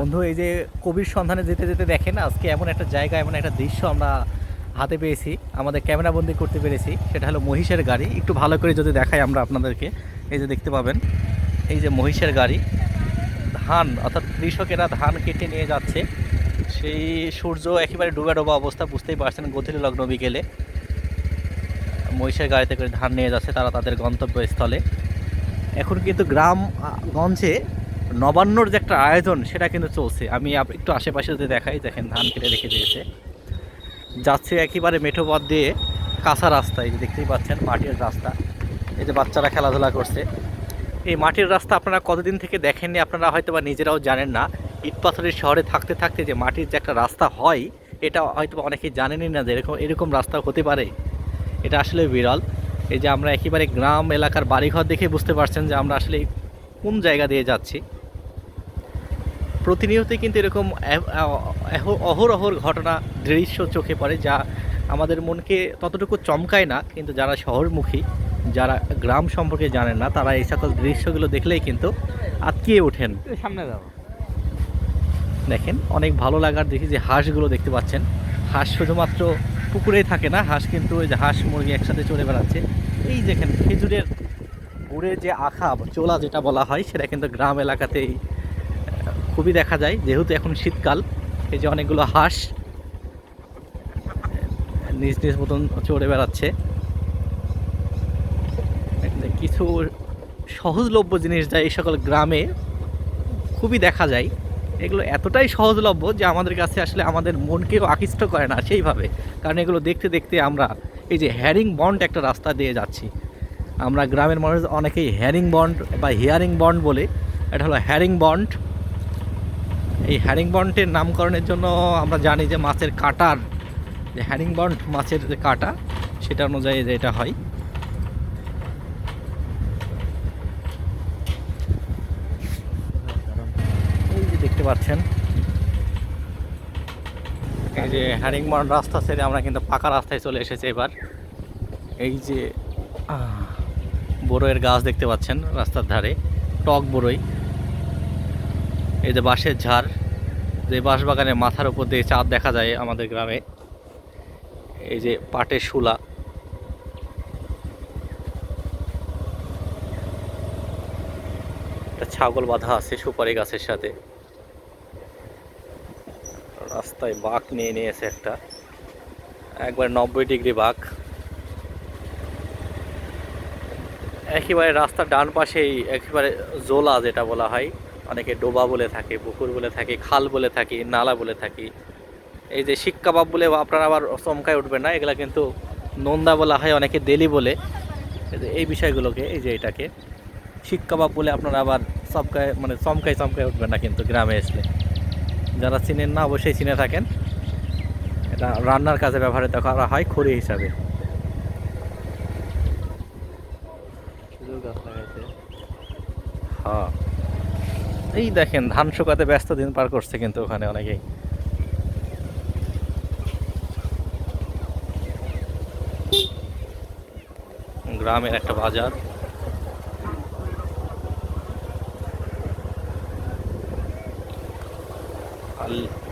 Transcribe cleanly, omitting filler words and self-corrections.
বন্ধু, এই যে কবির সন্ধানে যেতে যেতে দেখেন আজকে এমন একটা জায়গা, এমন একটা দৃশ্য আমরা হাতে পেয়েছি, আমাদের ক্যামেরা বন্দি করতে পেরেছি। সেটা হলো মহিষের গাড়ি। একটু ভালো করে যদি দেখাই আমরা আপনাদেরকে, এই যে দেখতে পাবেন, এই যে মহিষের গাড়ি, ধান অর্থাৎ কৃষকেরা ধান কেটে নিয়ে যাচ্ছে। সেই সূর্য একেবারে ডুবা ডোবা অবস্থা, বুঝতেই পারছেন, গধূলি লগ্ন বিকেলে মহিষের গাড়িতে করে ধান নিয়ে যাচ্ছে তারা তাদের গন্তব্যস্থলে। এখন কিন্তু গ্রাম গঞ্জে নবান্নর যে একটা আয়োজন সেটা কিন্তু চলছে। আমি একটু আশেপাশে যদি দেখাই, দেখেন ধান কেটে রেখে দিয়েছে, যাচ্ছে একেবারে মেঠো পথ দিয়ে কাঁচা রাস্তায়, যে দেখতেই পাচ্ছেন মাটির রাস্তা। এই যে বাচ্চারা খেলাধুলা করছে এই মাটির রাস্তা। আপনারা কতদিন থেকে দেখেননি, আপনারা হয়তো বা নিজেরাও জানেন না। ইট পাথরের শহরে থাকতে থাকতে যে মাটির যে একটা রাস্তা হয়, এটা হয়তো অনেকেই জানেনই না যে এরকম এরকম রাস্তা হতে পারে। এটা আসলে বিরল। এই যে আমরা একেবারে গ্রাম এলাকার বাড়িঘর দেখে বুঝতে পারছেন যে আমরা আসলে কোন জায়গা দিয়ে যাচ্ছি। প্রতিনিয়তই কিন্তু এরকম অহরহর ঘটনা, দৃশ্য চোখে পড়ে, যা আমাদের মনকে ততটুকু চমকায় না। কিন্তু যারা শহরমুখী, যারা গ্রাম সম্পর্কে জানেন না, তারা এই সকল দৃশ্যগুলো দেখলেই কিন্তু আটকিয়ে ওঠেন। সামনে যাও। দেখেন অনেক ভালো লাগার দেখি যে হাঁসগুলো দেখতে পাচ্ছেন। হাঁস শুধুমাত্র পুকুরেই থাকে না, হাঁস কিন্তু ওই যে হাঁস মুরগি একসাথে চলে বেড়াচ্ছে। এই দেখেন খেজুরের গুড়ে যে আখা চোলা যেটা বলা হয়, সেটা কিন্তু গ্রাম এলাকাতেই খুবই দেখা যায়, যেহেতু এখন শীতকাল। এই যে অনেকগুলো হাঁস নিজ নিজ মতন চড়ে বেড়াচ্ছে। কিছু সহজলভ্য জিনিস যা এই সকল গ্রামে খুবই দেখা যায়, এগুলো এতটাই সহজলভ্য যে আমাদের কাছে আসলে আমাদের মনকেও আকৃষ্ট করে না সেইভাবে। কারণ এগুলো দেখতে দেখতে আমরা এই যে হ্যারিং বন্ড একটা রাস্তা দিয়ে যাচ্ছি। আমরা গ্রামের মানুষ অনেকেই হ্যারিং বন্ড বা হিয়ারিং বন্ড বলে, এটা হলো হ্যারিং বন্ড। এই হ্যারিং বন্ডের নামকরণের জন্য আমরা জানি যে মাছের কাঁটার যে হ্যারিং বন্ড, মাছের যে কাঁটা, সেটা অনুযায়ী যে এটা হয়। এই যে দেখতে পাচ্ছেন, এই যে হ্যারিং বন্ড রাস্তা ছেড়ে আমরা কিন্তু পাকা রাস্তায় চলে এসেছি এবার। এই যে বড়ইয়ের গাছ দেখতে পাচ্ছেন রাস্তার ধারে, টক বড়ই। এই যে বাঁশের ঝাড়, যে বাঁশ বাগানের মাথার উপর দিয়ে চাঁদ দেখা যায় আমাদের গ্রামে। এই যে পাটের শুলা, একটা ছাগল বাঁধা আছে সুপারি গাছের সাথে। রাস্তায় বাঁক নিয়ে নিয়েছে একটা, একবার 90 ডিগ্রি বাঁক। একেবারে রাস্তার ডান পাশেই একেবারে জোলা যেটা বলা হয়, অনেকে ডোবা বলে থাকে, পুকুর বলে থাকে, খাল বলে থাকি, নালা বলে থাকি। এই যে শিক কাবাব বলে আপনারা আবার চমকায় উঠবেন না, এগুলা কিন্তু নন্দা বলা হয়, অনেকে দেলি বলে। এই বিষয়গুলোকে, এই যে এটাকে শিক কাবাব বলে আপনারা আবার চমকায়, মানে চমকায় চমকায় উঠবেন না কিন্তু গ্রামে আসলে। যারা চিনেন না অবশ্যই চিনে থাকেন। এটা রান্নার কাজে ব্যবহৃত করা হয় খড়ি হিসাবে। হ্যাঁ, এই দেখেন ধান শুকাতে ব্যস্ত দিন পার করছে কিন্তু ওখানে অনেকেই। গ্রামের একটা বাজার।